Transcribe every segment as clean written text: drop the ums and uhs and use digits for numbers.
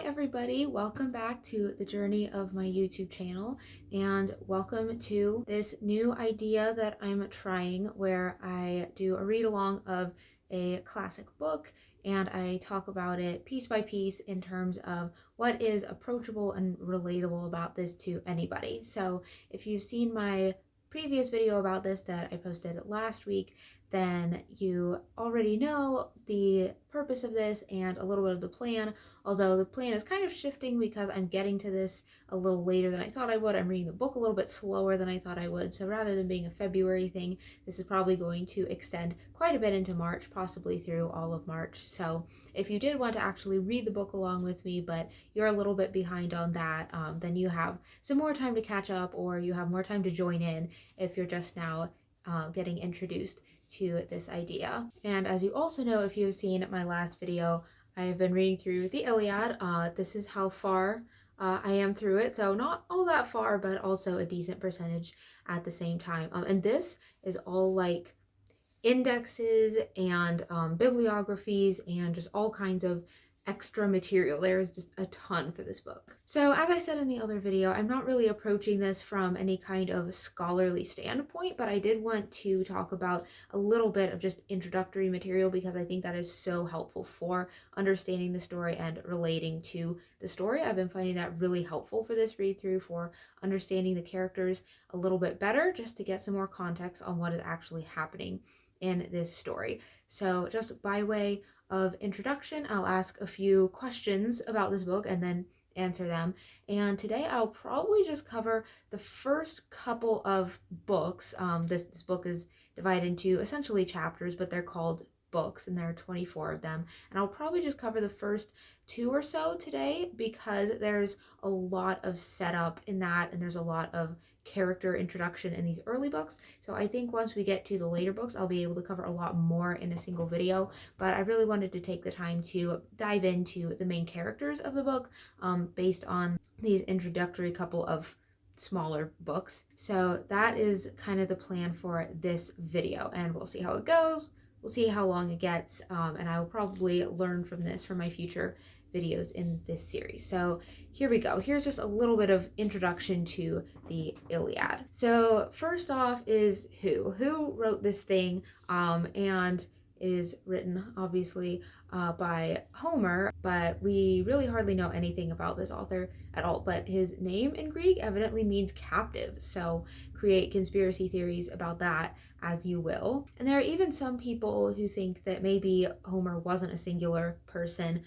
everybody, welcome back to the journey of my YouTube channel and welcome to this new idea that I'm trying where I do a read along of a classic book and I talk about it piece by piece in terms of what is approachable and relatable about this to anybody. So if you've seen my previous video about this that I posted last week, then you already know the purpose of this and a little bit of the plan, although the plan is kind of shifting because I'm getting to this a little later than I thought I would. I'm reading the book a little bit slower than I thought I would, so rather than being a February thing, this is probably going to extend quite a bit into March, possibly through all of March. So if you did want to actually read the book along with me, but you're a little bit behind on that, then you have some more time to catch up, or you have more time to join in if you're just now getting introduced to this idea. And as you also know, if you've seen my last video, I've been reading through the Iliad. This is how far I am through it, so not all that far, but also a decent percentage at the same time. And this is all like indexes and bibliographies and just all kinds of extra material. There is just a ton for this book. So as I said in the other video, I'm not really approaching this from any kind of scholarly standpoint, but I did want to talk about a little bit of just introductory material because I think that is so helpful for understanding the story and relating to the story. I've been finding that really helpful for this read through, for understanding the characters a little bit better, just to get some more context on what is actually happening in this story. So just by way of introduction, I'll ask a few questions about this book and then answer them. And today I'll probably just cover the first couple of books. This book is divided into essentially chapters, but they're called books and there are 24 of them. And I'll probably just cover the first 2 or so today because there's a lot of setup in that and there's a lot of character introduction in these early books. So I think once we get to the later books, I'll be able to cover a lot more in a single video, but I really wanted to take the time to dive into the main characters of the book based on these introductory couple of smaller books. So that is kind of the plan for this video and we'll see how it goes. We'll see how long it gets, and I will probably learn from this for my future videos in this series. So here we go. Here's just a little bit of introduction to the Iliad. So first off is who wrote this thing, and it is written obviously by Homer, but we really hardly know anything about this author at all. But his name in Greek evidently means captive, so create conspiracy theories about that as you will. And there are even some people who think that maybe Homer wasn't a singular person.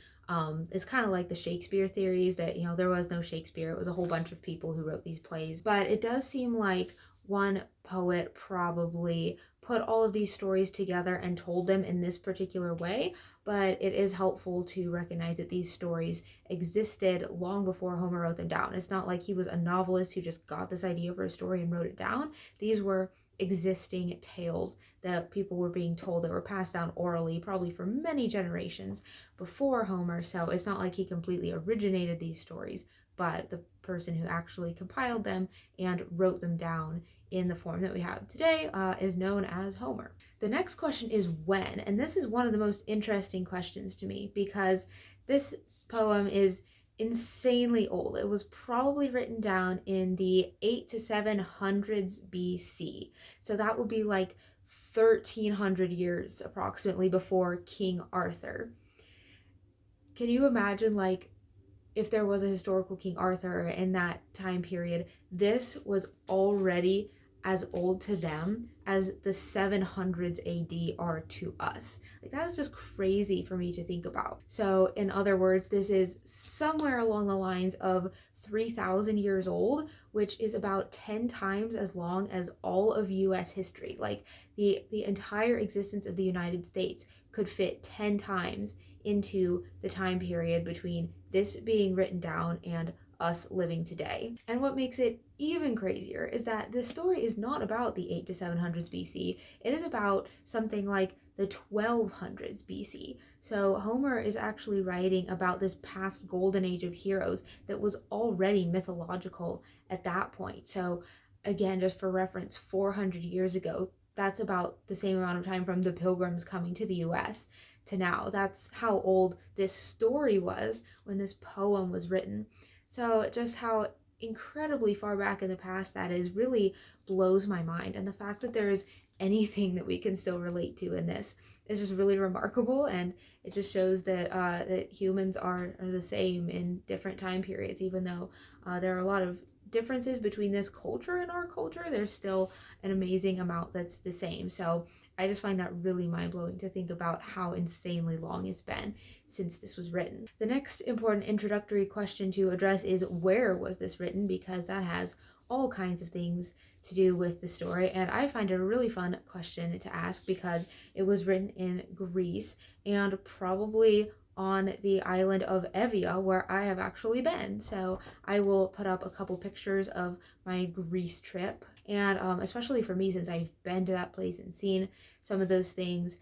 It's kind of like the Shakespeare theories that, you know, there was no Shakespeare. It was a whole bunch of people who wrote these plays. But it does seem like one poet probably put all of these stories together and told them in this particular way, but it is helpful to recognize that these stories existed long before Homer wrote them down. It's not like he was a novelist who just got this idea for a story and wrote it down. These were existing tales that people were being told that were passed down orally, probably for many generations before Homer. So it's not like he completely originated these stories, but the person who actually compiled them and wrote them down in the form that we have today is known as Homer. The next question is when, and this is one of the most interesting questions to me because this poem is insanely old. It was probably written down in the 8 to 700s BC. So that would be like 1300 years approximately before King Arthur. Can you imagine, like, if there was a historical King Arthur in that time period, this was already as old to them as the 700s AD are to us. Like, that is just crazy for me to think about. So in other words, this is somewhere along the lines of 3,000 years old, which is about 10 times as long as all of US history. Like the entire existence of the United States could fit 10 times into the time period between this being written down and us living today. And what makes it even crazier is that this story is not about the 8 to 700s BC. It is about something like the 1200s BC. So Homer is actually writing about this past golden age of heroes that was already mythological at that point. So again, just for reference, 400 years ago, that's about the same amount of time from the Pilgrims coming to the US. to now. That's how old this story was when this poem was written. So just how incredibly far back in the past that is really blows my mind. And the fact that there is anything that we can still relate to in this is just really remarkable, and it just shows that that humans are the same in different time periods. Even though there are a lot of differences between this culture and our culture, there's still an amazing amount that's the same. So I just find that really mind-blowing to think about how insanely long it's been since this was written. The next important introductory question to address is, where was this written? Because that has all kinds of things to do with the story, and I find it a really fun question to ask because it was written in Greece, and probably on the island of Evia, where I have actually been. So I will put up a couple pictures of my Greece trip, and especially for me, since I've been to that place and seen some of those things,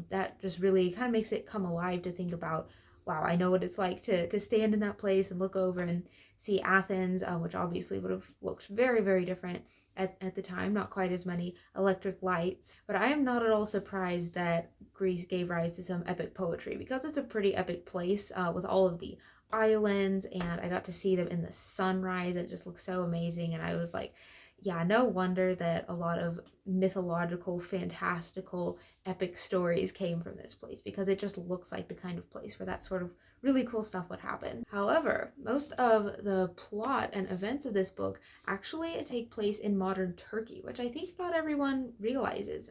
that just really kind of makes it come alive to think about, wow, I know what it's like to stand in that place and look over and see Athens, which obviously would have looked very, very different at the time, not quite as many electric lights. But I am not at all surprised that Greece gave rise to some epic poetry, because it's a pretty epic place with all of the islands, and I got to see them in the sunrise. It just looked so amazing, and I was like, yeah, no wonder that a lot of mythological, fantastical, epic stories came from this place, because it just looks like the kind of place where that sort of really cool stuff would happen. However, most of the plot and events of this book actually take place in modern Turkey, which I think not everyone realizes.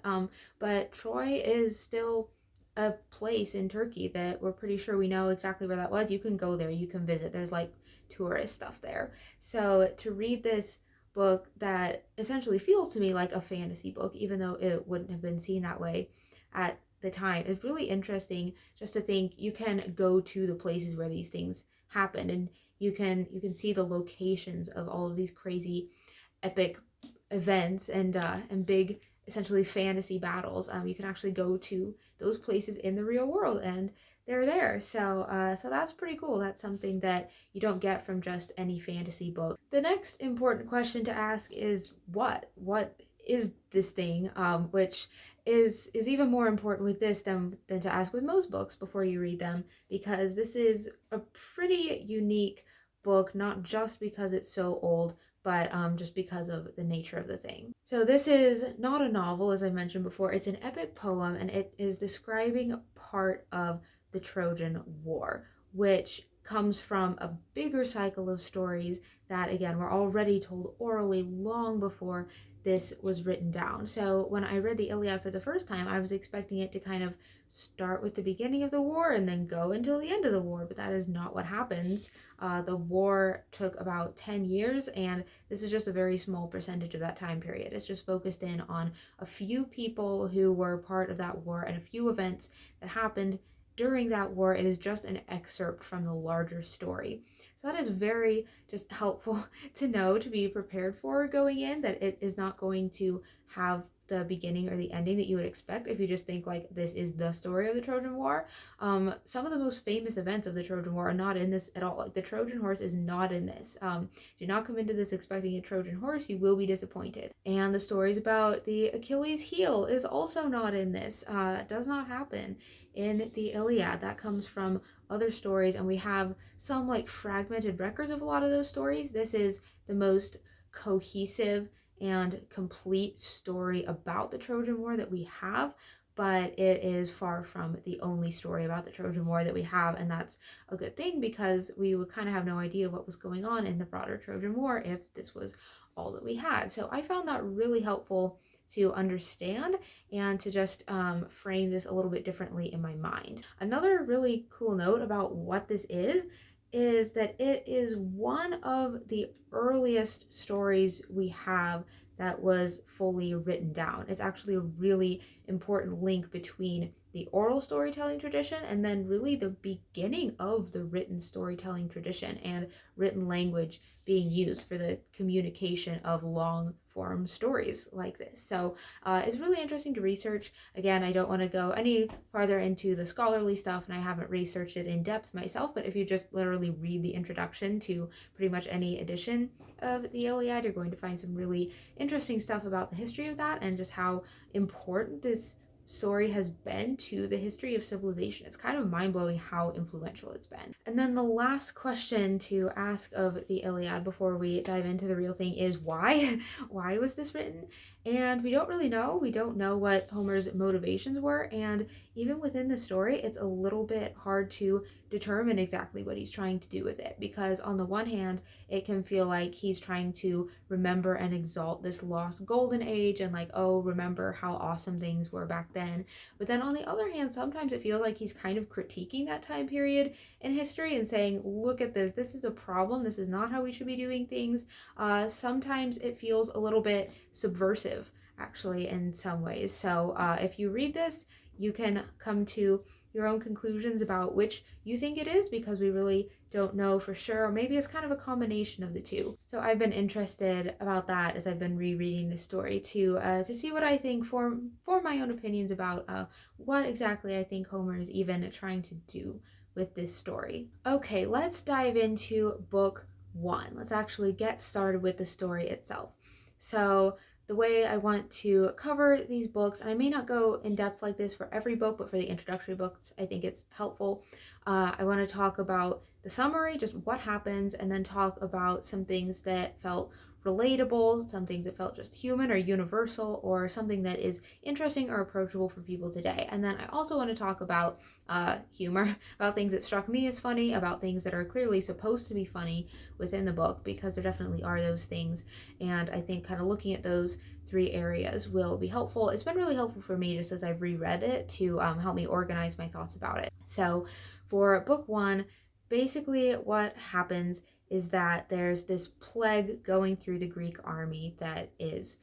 But Troy is still a place in Turkey that we're pretty sure we know exactly where that was. You can go there, you can visit. There's like tourist stuff there. So to read this book that essentially feels to me like a fantasy book, even though it wouldn't have been seen that way at the time, is really interesting just to think you can go to the places where these things happen, and you can see the locations of all of these crazy epic events and big essentially fantasy battles. You can actually go to those places in the real world, and they're there. So that's pretty cool. That's something that you don't get from just any fantasy book. The next important question to ask is what is this thing, which is even more important with this than to ask with most books before you read them, because this is a pretty unique book, not just because it's so old, but just because of the nature of the thing. So this is not a novel, as I mentioned before. It's an epic poem, and it is describing part of the Trojan War, which comes from a bigger cycle of stories that, again, were already told orally long before this was written down. So when I read the Iliad for the first time, I was expecting it to kind of start with the beginning of the war and then go until the end of the war, but that is not what happens. The war took about 10 years, and this is just a very small percentage of that time period. It's just focused in on a few people who were part of that war and a few events that happened during that war. It is just an excerpt from the larger story. So that is very just helpful to know, to be prepared for going in, that it is not going to have the beginning or the ending that you would expect if you just think like this is the story of the Trojan War. Some of the most famous events of the Trojan War are not in this at all. Like the Trojan horse is not in this. Do not come into this expecting a Trojan horse. You will be disappointed. And the stories about the Achilles heel is also not in this. It does not happen in the Iliad. That comes from other stories, and we have some like fragmented records of a lot of those stories. This is the most cohesive and complete story about the Trojan War that we have, but it is far from the only story about the Trojan War that we have, and that's a good thing, because we would kind of have no idea what was going on in the broader Trojan War if this was all that we had. So I found that really helpful to understand and to just frame this a little bit differently in my mind. Another really cool note about what this is that it is one of the earliest stories we have that was fully written down. It's actually a really important link between the oral storytelling tradition and then really the beginning of the written storytelling tradition and written language being used for the communication of long form stories like this. So it's really interesting to research. Again, I don't want to go any farther into the scholarly stuff, and I haven't researched it in depth myself, but if you just literally read the introduction to pretty much any edition of the Iliad, you're going to find some really interesting stuff about the history of that and just how important this story has been to the history of civilization. It's kind of mind-blowing how influential it's been. And then the last question to ask of the Iliad before we dive into the real thing is why? Why was this written? And we don't really know. We don't know what Homer's motivations were, and even within the story, it's a little bit hard to determine exactly what he's trying to do with it, because on the one hand, it can feel like he's trying to remember and exalt this lost golden age and like, oh, remember how awesome things were back then. But then on the other hand, sometimes it feels like he's kind of critiquing that time period in history and saying, look at this, this is a problem, this is not how we should be doing things. Sometimes it feels a little bit subversive, actually, in some ways. So if you read this, you can come to your own conclusions about which you think it is, because we really don't know for sure, or maybe it's kind of a combination of the two. So I've been interested about that as I've been rereading this story to see what I think, form my own opinions about what exactly I think Homer is even trying to do with this story. Okay, let's dive into book one. Let's actually get started with the story itself. So the way I want to cover these books, and I may not go in depth like this for every book, but for the introductory books, I think it's helpful. I want to talk about the summary, just what happens, and then talk about some things that felt relatable, some things that felt just human or universal, or something that is interesting or approachable for people today. And then I also want to talk about humor, about things that struck me as funny, about things that are clearly supposed to be funny within the book, because there definitely are those things. And I think kind of looking at those three areas will be helpful. It's been really helpful for me just as I've reread it to help me organize my thoughts about it. So for book one, basically what happens is that there's this plague going through the Greek army that is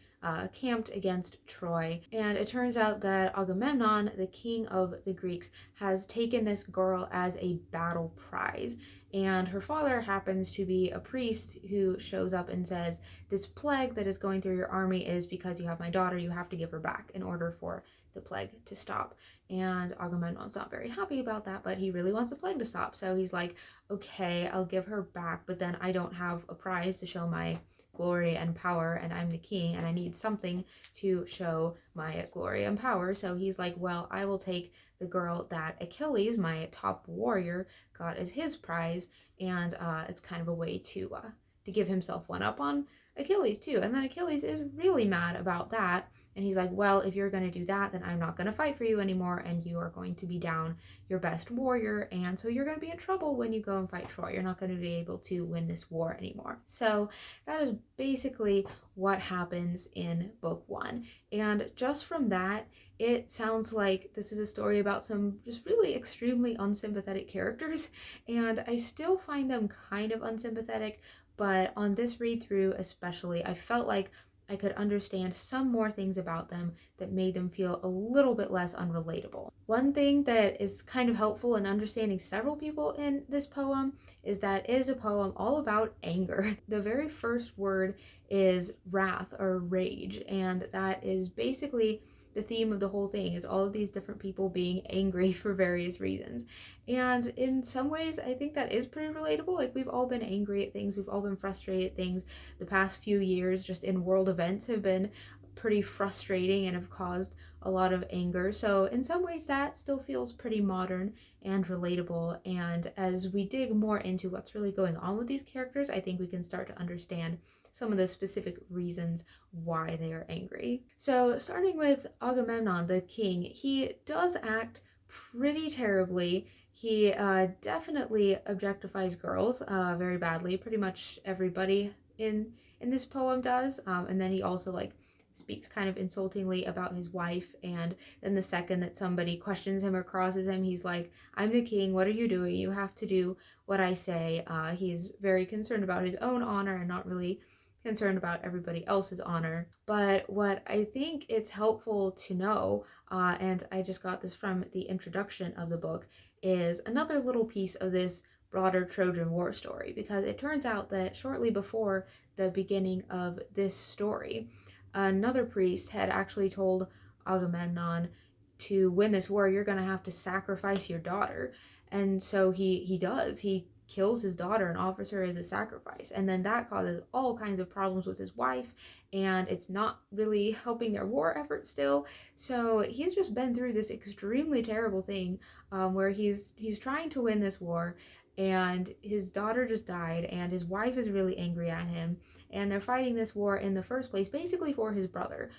camped against Troy. And it turns out that Agamemnon, the king of the Greeks, has taken this girl as a battle prize. And her father happens to be a priest who shows up and says, this plague that is going through your army is because you have my daughter, you have to give her back in order for the plague to stop. And Agamemnon's not very happy about that, but he really wants the plague to stop. So he's like, okay, I'll give her back, but then I don't have a prize to show my glory and power, and I'm the king, and I need something to show my glory and power. So he's like, well, I will take the girl that Achilles, my top warrior, got as his prize, and it's kind of a way to give himself one up on Achilles too. And then Achilles is really mad about that, and he's like, well, if you're going to do that, then I'm not going to fight for you anymore, and you are going to be down your best warrior, and so you're going to be in trouble when you go and fight Troy. You're not going to be able to win this war anymore. So that is basically what happens in book one. And just from that, it sounds like this is a story about some just really extremely unsympathetic characters, and I still find them kind of unsympathetic, but on this read through especially, I felt like I could understand some more things about them that made them feel a little bit less unrelatable. One thing that is kind of helpful in understanding several people in this poem is that it is a poem all about anger. The very first word is wrath or rage, and that is basically the theme of the whole thing, is all of these different people being angry for various reasons. And in some ways, I think that is pretty relatable. Like, we've all been angry at things, we've all been frustrated at things. The past few years, just in world events, have been pretty frustrating and have caused a lot of anger. So in some ways, that still feels pretty modern and relatable. And as we dig more into what's really going on with these characters, I think we can start to understand some of the specific reasons why they are angry. So starting with Agamemnon, the king, he does act pretty terribly. He definitely objectifies girls very badly. Pretty much everybody in this poem does. And then he also speaks kind of insultingly about his wife, and then the second that somebody questions him or crosses him, he's like, I'm the king, what are you doing? You have to do what I say. He's very concerned about his own honor and not really concerned about everybody else's honor. But what I think it's helpful to know, and I just got this from the introduction of the book, is another little piece of this broader Trojan War story, because it turns out that shortly before the beginning of this story, another priest had actually told Agamemnon, to win this war, you're going to have to sacrifice your daughter. And so he does. He kills his daughter and offers her as a sacrifice. And then that causes all kinds of problems with his wife, and it's not really helping their war effort still. So he's just been through this extremely terrible thing, where he's trying to win this war, and his daughter just died, and his wife is really angry at him, and they're fighting this war in the first place basically for his brother,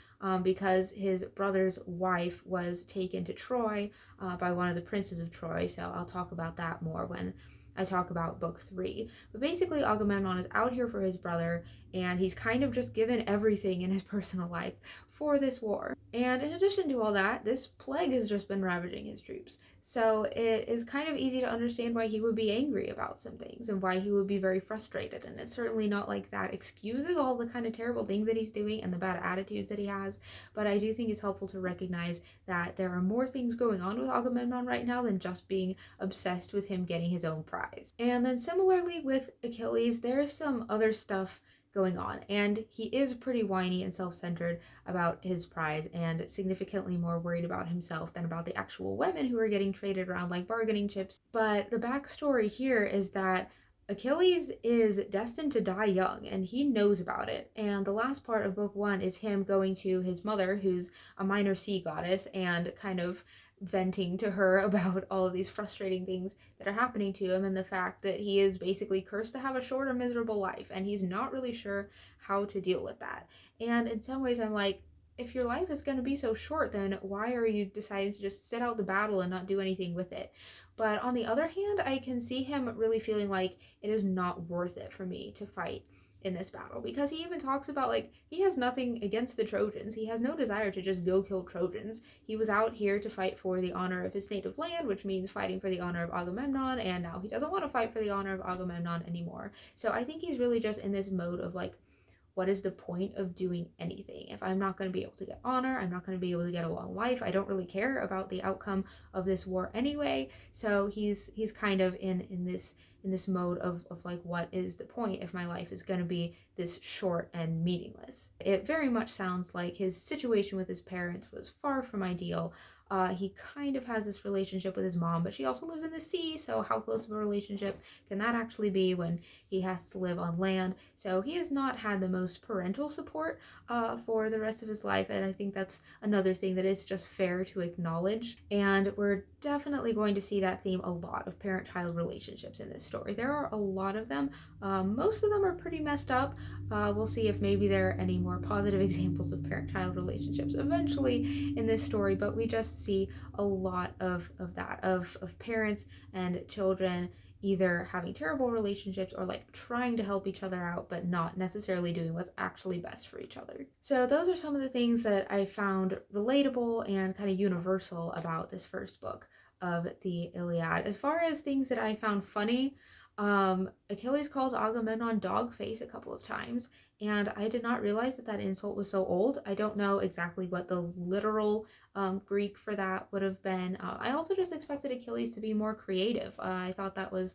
because his brother's wife was taken to Troy by one of the princes of Troy. So I'll talk about that more when I talk about book 3. But basically, Agamemnon is out here for his brother, and he's kind of just given everything in his personal life for this war. And in addition to all that, this plague has just been ravaging his troops. So it is kind of easy to understand why he would be angry about some things and why he would be very frustrated. And it's certainly not like that excuses all the kind of terrible things that he's doing and the bad attitudes that he has. But I do think it's helpful to recognize that there are more things going on with Agamemnon right now than just being obsessed with him getting his own prize. And then similarly with Achilles, there is some other stuff going on, and he is pretty whiny and self-centered about his prize and significantly more worried about himself than about the actual women who are getting traded around like bargaining chips. But the backstory here is that Achilles is destined to die young, and he knows about it. And the last part of book 1 is him going to his mother, who's a minor sea goddess, and kind of venting to her about all of these frustrating things that are happening to him, and the fact that he is basically cursed to have a short or miserable life, and he's not really sure how to deal with that. And in some ways I'm like, if your life is going to be so short, then why are you deciding to just sit out the battle and not do anything with it? But on the other hand, I can see him really feeling like it is not worth it for me to fight in this battle, because he even talks about like he has nothing against the Trojans. He has no desire to just go kill Trojans. He was out here to fight for the honor of his native land, which means fighting for the honor of Agamemnon, and now he doesn't want to fight for the honor of Agamemnon anymore. So I think he's really just in this mode of like, what is the point of doing anything? If I'm not going to be able to get honor, I'm not going to be able to get a long life. I don't really care about the outcome of this war anyway. So he's kind of in this mode of like, what is the point if my life is going to be this short and meaningless? It very much sounds like his situation with his parents was far from ideal. He kind of has this relationship with his mom, but she also lives in the sea, so how close of a relationship can that actually be when he has to live on land? So he has not had the most parental support for the rest of his life, and I think that's another thing that is just fair to acknowledge. And we're definitely going to see that theme a lot of parent-child relationships in this story. There are a lot of them. Most of them are pretty messed up. We'll see if maybe there are any more positive examples of parent-child relationships eventually in this story, but we just see a lot of that, of parents and children either having terrible relationships or like trying to help each other out but not necessarily doing what's actually best for each other. So those are some of the things that I found relatable and kind of universal about this first book of the Iliad. As far as things that I found funny, Achilles calls Agamemnon dog face a couple of times, and I did not realize that that insult was so old. I don't know exactly what the literal Greek for that would have been. I also just expected Achilles to be more creative. I thought that was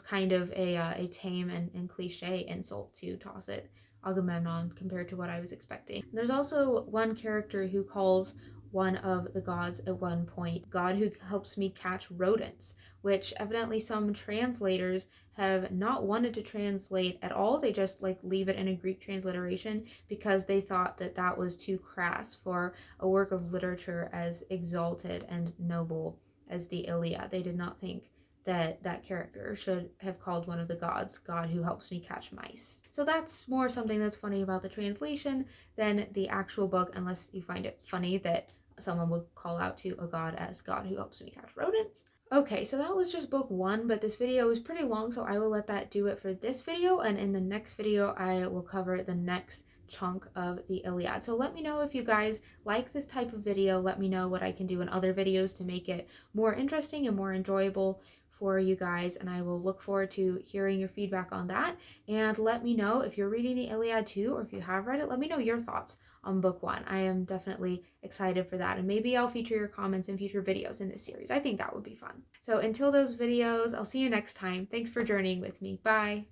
kind of a tame and cliche insult to toss at Agamemnon compared to what I was expecting. There's also one character who calls one of the gods at one point, God who helps me catch rodents, which evidently some translators have not wanted to translate at all. They just like leave it in a Greek transliteration because they thought that that was too crass for a work of literature as exalted and noble as the Iliad. They did not think that that character should have called one of the gods God who helps me catch mice. So that's more something that's funny about the translation than the actual book, unless you find it funny that someone would call out to a god as God who helps me catch rodents. Okay, so that was just book 1, but this video is pretty long, so I will let that do it for this video, and in the next video I will cover the next chunk of the Iliad. So let me know if you guys like this type of video. Let me know what I can do in other videos to make it more interesting and more enjoyable for you guys, and I will look forward to hearing your feedback on that. And let me know if you're reading the Iliad too, or if you have read it, let me know your thoughts on book 1. I am definitely excited for that, and maybe I'll feature your comments in future videos in this series. I think that would be fun. So until those videos, I'll see you next time. Thanks for journeying with me. Bye!